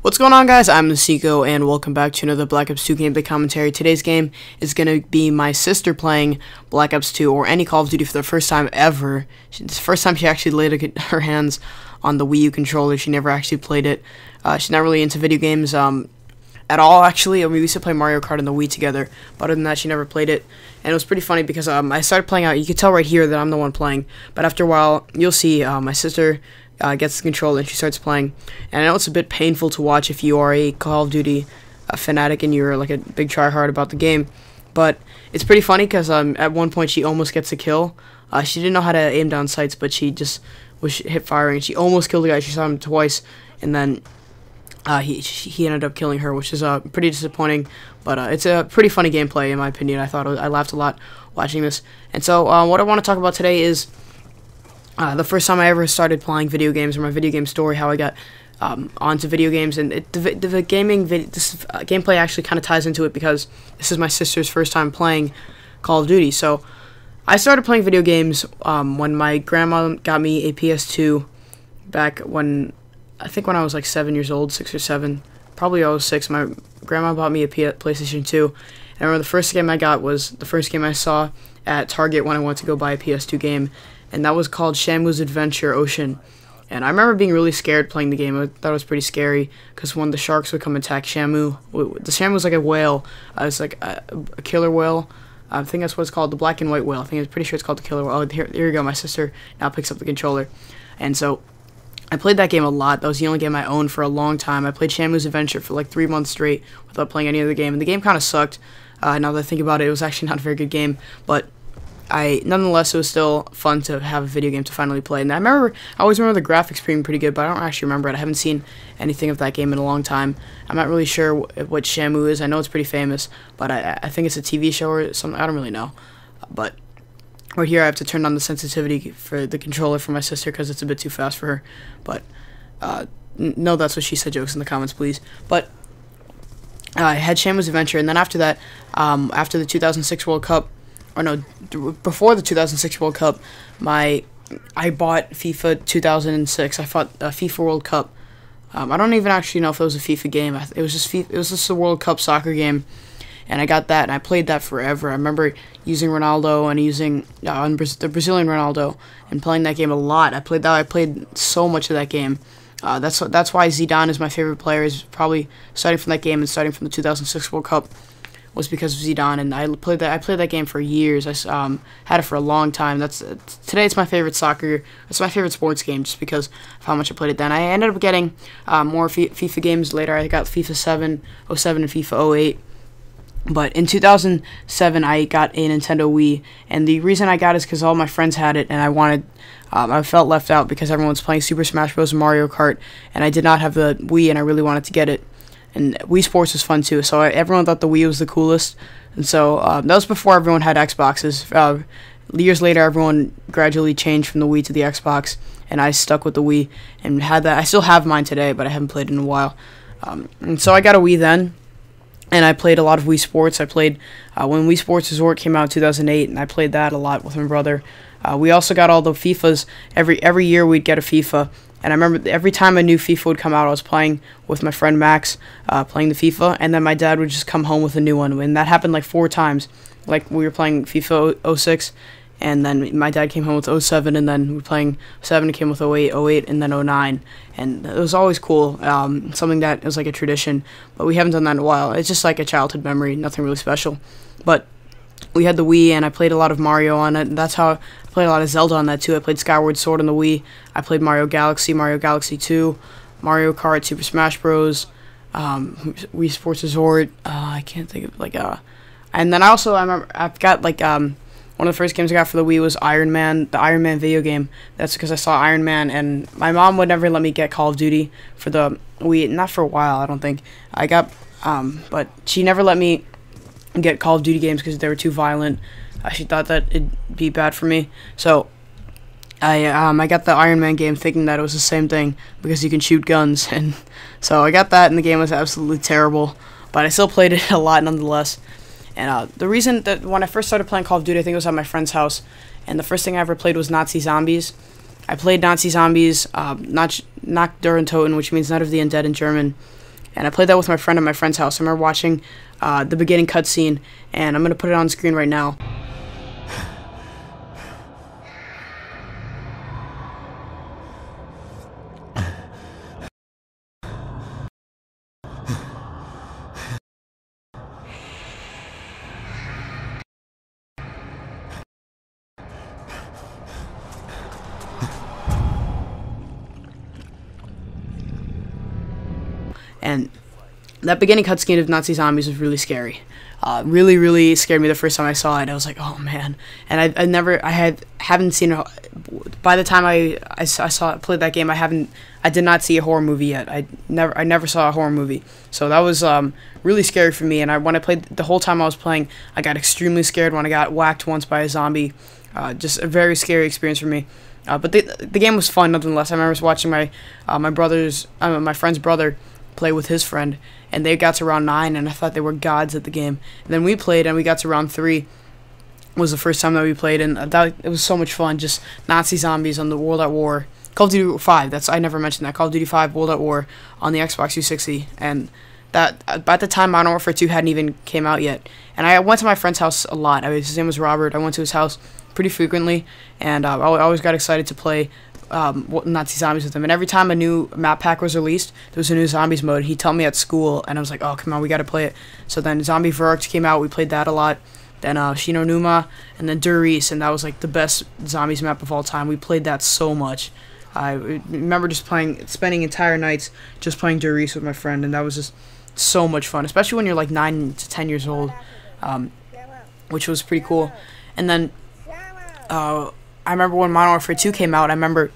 What's going on, guys? I'm the Sneak0's, and welcome back to another Black Ops 2 gameplay commentary. Today's game is going to be my sister playing Black Ops 2 or any Call of Duty for the first time ever. It's the first time she actually laid her hands on the Wii U controller. She never actually played it. She's not really into video games at all, actually. I mean, we used to play Mario Kart on the Wii together, but other than that, she never played it. And it was pretty funny because I started playing out. You can tell right here that I'm the one playing, but after a while, you'll see my sister gets the controller and she starts playing. And I know it's a bit painful to watch if you are a Call of Duty fanatic and you're like a big tryhard about the game, but it's pretty funny because at one point she almost gets a kill. She didn't know how to aim down sights, but she just was hip firing. She almost killed the guy. She shot him twice, and then he ended up killing her, which is pretty disappointing. But it's a pretty funny gameplay in my opinion. I laughed a lot watching this. And so what I want to talk about today is the first time I ever started playing video games, or my video game story, how I got onto video games, and the gameplay actually kind of ties into it because this is my sister's first time playing Call of Duty. So I started playing video games when my grandma got me a PS2 back when, I think when I was like 7 years old, 6 or 7, probably I was 6. My grandma bought me a PlayStation 2, and I remember the first game I got was the first game I saw at Target when I went to go buy a PS2 game, and that was called Shenmue's Adventure Ocean. And I remember being really scared playing the game. I thought it was pretty scary because when the sharks would come attack Shenmue, the Shenmue was like a whale. It was like a killer whale. I think that's what it's called, the black and white whale. I think I'm pretty sure it's called the killer whale. Oh, here we go. My sister now picks up the controller. And so I played that game a lot. That was the only game I owned for a long time. I played Shenmue's Adventure for like 3 months straight without playing any other game. And the game kind of sucked. Now that I think about it, it was actually not a very good game. But nonetheless, it was still fun to have a video game to finally play. And I always remember the graphics being pretty good, but I don't actually remember it. I haven't seen anything of that game in a long time. I'm not really sure what Shenmue is. I know it's pretty famous, but I think it's a TV show or something. I don't really know. But right here, I have to turn on the sensitivity for the controller for my sister because it's a bit too fast for her. But no, that's what she said jokes in the comments, please. But I had Shenmue's Adventure, and then after that, after the 2006 World Cup, or no, before the 2006 World Cup, I bought FIFA 2006. I fought FIFA World Cup. I don't even actually know if it was a FIFA game. It was just a World Cup soccer game, and I got that, and I played that forever. I remember using Ronaldo and using the Brazilian Ronaldo and playing that game a lot. I played so much of that game. That's why Zidane is my favorite player. Is probably starting from that game and starting from the 2006 World Cup. Was because of Zidane, and I played that game for years. I had it for a long time. Today it's my favorite soccer. It's my favorite sports game just because of how much I played it then. I ended up getting more FIFA games later. I got FIFA 07, and FIFA 08. But in 2007, I got a Nintendo Wii, and the reason I got it is because all my friends had it, and I felt left out because everyone's playing Super Smash Bros. And Mario Kart, and I did not have the Wii, and I really wanted to get it. And Wii Sports was fun too, so everyone thought the Wii was the coolest. And so that was before everyone had Xboxes. Years later, everyone gradually changed from the Wii to the Xbox, and I stuck with the Wii and had that. I still have mine today, but I haven't played it in a while. And so I got a Wii then, and I played a lot of Wii Sports. I played when Wii Sports Resort came out in 2008, and I played that a lot with my brother. We also got all the FIFAs. Every year we'd get a FIFA. And I remember every time a new FIFA would come out, I was playing with my friend Max, playing the FIFA, and then my dad would just come home with a new one. And that happened like 4 times. Like we were playing FIFA 06, and then my dad came home with 07, and then we were playing 7, came with 08, and then 09. And it was always cool, something that was like a tradition, but we haven't done that in a while. It's just like a childhood memory, nothing really special. But we had the Wii, and I played a lot of Mario on it, and that's how I played a lot of Zelda on that too. I played Skyward Sword on the Wii. I played Mario Galaxy 2, Mario Kart, Super Smash Bros, Wii Sports Resort. I can't think of and then I remember I've got one of the first games I got for the Wii was Iron Man, the Iron Man video game. That's because I saw Iron Man, and my mom would never let me get Call of Duty for the Wii, not for a while, I don't think. But she never let me get Call of Duty games because they were too violent. She thought that it'd be bad for me, so I got the Iron Man game thinking that it was the same thing because you can shoot guns, and so I got that, and the game was absolutely terrible, but I still played it a lot nonetheless. And the reason that when I first started playing Call of Duty, I think it was at my friend's house, and the first thing I ever played was Nazi Zombies. I played Nazi Zombies, not der und Toten, which means Night of the Undead in German. and I played that with my friend at my friend's house. I remember watching the beginning cutscene, and I'm gonna put it on screen right now. And that beginning cutscene of Nazi zombies was really scary. Really, really scared me the first time I saw it. I was like, oh man. And I haven't seen it. By the time I played that game, I did not see a horror movie yet. I never saw a horror movie. So that was really scary for me. And when I played, the whole time I was playing, I got extremely scared when I got whacked once by a zombie. Just a very scary experience for me. But the game was fun nonetheless. I remember watching my my friend's brother play with his friend, and they got to round 9, and I thought they were gods at the game. And then we played, and we got to round 3. Was the first time that we played, and it was so much fun. Just Nazi zombies on the World at War. Call of Duty 5. I never mentioned that. Call of Duty 5 World at War on the Xbox 360, and that at the time Modern Warfare 2 hadn't even came out yet. And I went to my friend's house a lot. His name was Robert. I went to his house pretty frequently, and I always got excited to play Nazi zombies with him. And every time a new map pack was released, there was a new zombies mode. He'd tell me at school, and I was like, oh, come on, we got to play it. So then Zombie Verx came out. We played that a lot. Then Shino Numa, and then Duris, and that was like the best zombies map of all time. We played that so much. I remember just spending entire nights just playing Duris with my friend, and that was just so much fun, especially when you're like 9 to 10 years old, which was pretty cool. And then I remember when Modern Warfare 2 came out. I remember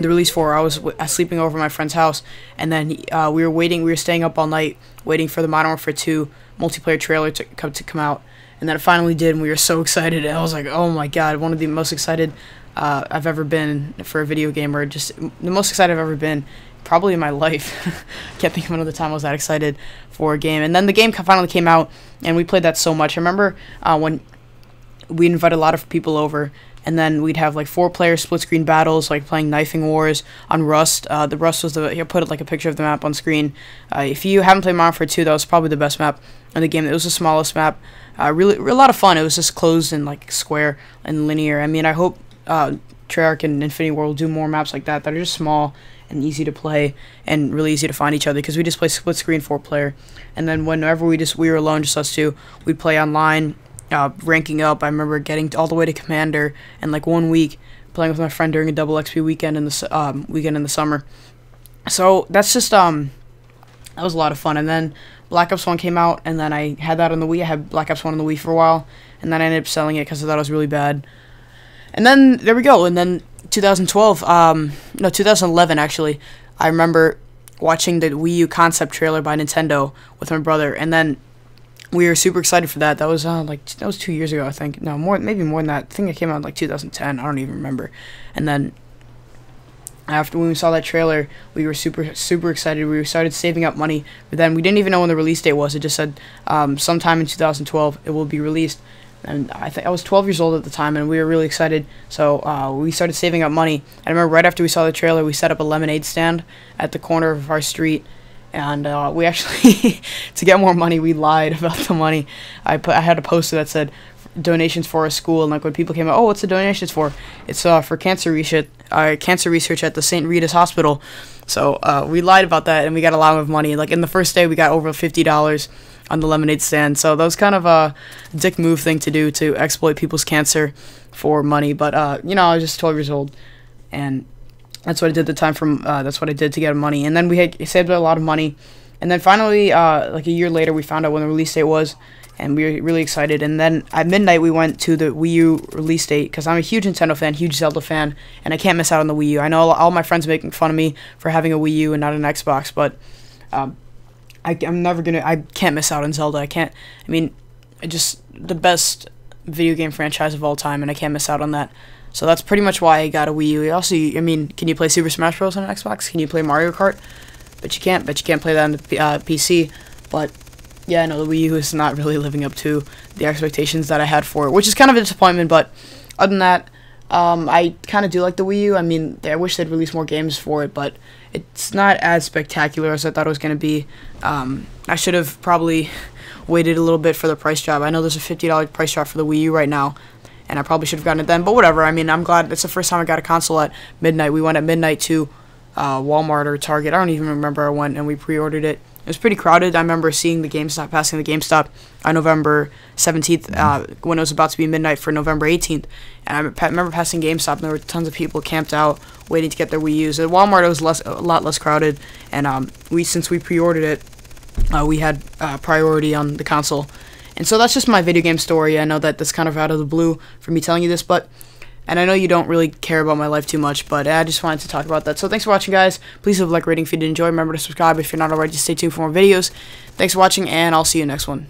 the release for I was sleeping over at my friend's house, and then we were staying up all night waiting for the Modern Warfare 2 multiplayer trailer to come out, and then it finally did, and we were so excited. And I was like, oh my god, one of the most excited I've ever been for a video game, or just the most excited I've ever been probably in my life. I can't think of another time I was that excited for a game. And then the game finally came out, and we played that so much. I remember when we invited a lot of people over, and then we'd have like 4-player split-screen battles, like playing Knifing Wars on Rust. The Rust was here, put like a picture of the map on screen. If you haven't played Modern Warfare 2, that was probably the best map in the game. It was the smallest map. Really a lot of fun. It was just closed and like square and linear. I mean, I hope Treyarch and Infinity Ward will do more maps like that are just small and easy to play and really easy to find each other, because we just play split-screen 4-player. And then whenever we were alone, just us two, we'd play online. Ranking up. I remember getting all the way to Commander, and like 1 week playing with my friend during a double XP weekend in the summer. So that's just that was a lot of fun. And then Black Ops 1 came out, and then I had that on the Wii. I had Black Ops 1 on the Wii for a while, and then I ended up selling it because I thought it was really bad. And then there we go. And then 2011 actually, I remember watching the Wii U concept trailer by Nintendo with my brother, and then we were super excited for that. That was 2 years ago, I think. No, maybe more than that. I think it came out in like 2010. I don't even remember. And then after when we saw that trailer, we were super excited. We started saving up money. But then we didn't even know when the release date was. It just said sometime in 2012 it will be released. And I think I was 12 years old at the time, and we were really excited. So we started saving up money. I remember right after we saw the trailer, we set up a lemonade stand at the corner of our street. And we actually, to get more money, we lied about the money. I had a poster that said donations for a school, and like when people came out, oh, what's the donations for? It's for cancer research at the St. Rita's Hospital. So we lied about that, and we got a lot of money. Like in the first day, we got over $50 on the lemonade stand. So that was kind of a dick move thing to do, to exploit people's cancer for money. But I was just 12 years old, and that's what I did at the time. That's what I did to get money. And then we had saved a lot of money. And then finally, like a year later, we found out when the release date was, and we were really excited. And then at midnight, we went to the Wii U release date, because I'm a huge Nintendo fan, huge Zelda fan, and I can't miss out on the Wii U. I know all my friends are making fun of me for having a Wii U and not an Xbox, but I can't miss out on Zelda. Just the best video game franchise of all time, and I can't miss out on that. So that's pretty much why I got a Wii U. Also, can you play Super Smash Bros. On an Xbox? Can you play Mario Kart? But you can't play that on the PC. But yeah, no, the Wii U is not really living up to the expectations that I had for it, which is kind of a disappointment. But other than that, I kind of do like the Wii U. I wish they'd release more games for it, but it's not as spectacular as I thought it was going to be. I should have probably waited a little bit for the price drop. I know there's a $50 price drop for the Wii U right now, and I probably should have gotten it then, but whatever. I mean, I'm glad it's the first time I got a console at midnight. We went at midnight to Walmart or Target. I don't even remember. I went and we pre-ordered it. It was pretty crowded. I remember seeing the GameStop, passing the GameStop on November 17th when it was about to be midnight for November 18th. And I remember passing GameStop, and there were tons of people camped out waiting to get their Wii U's. At Walmart, it was a lot less crowded, and since we pre-ordered it, we had priority on the console. And so that's just my video game story. I know that that's kind of out of the blue for me telling you this, and I know you don't really care about my life too much, but I just wanted to talk about that. So thanks for watching, guys. Please leave a like rating if you did enjoy. Remember to subscribe if you're not already. Stay tuned for more videos. Thanks for watching, and I'll see you next one.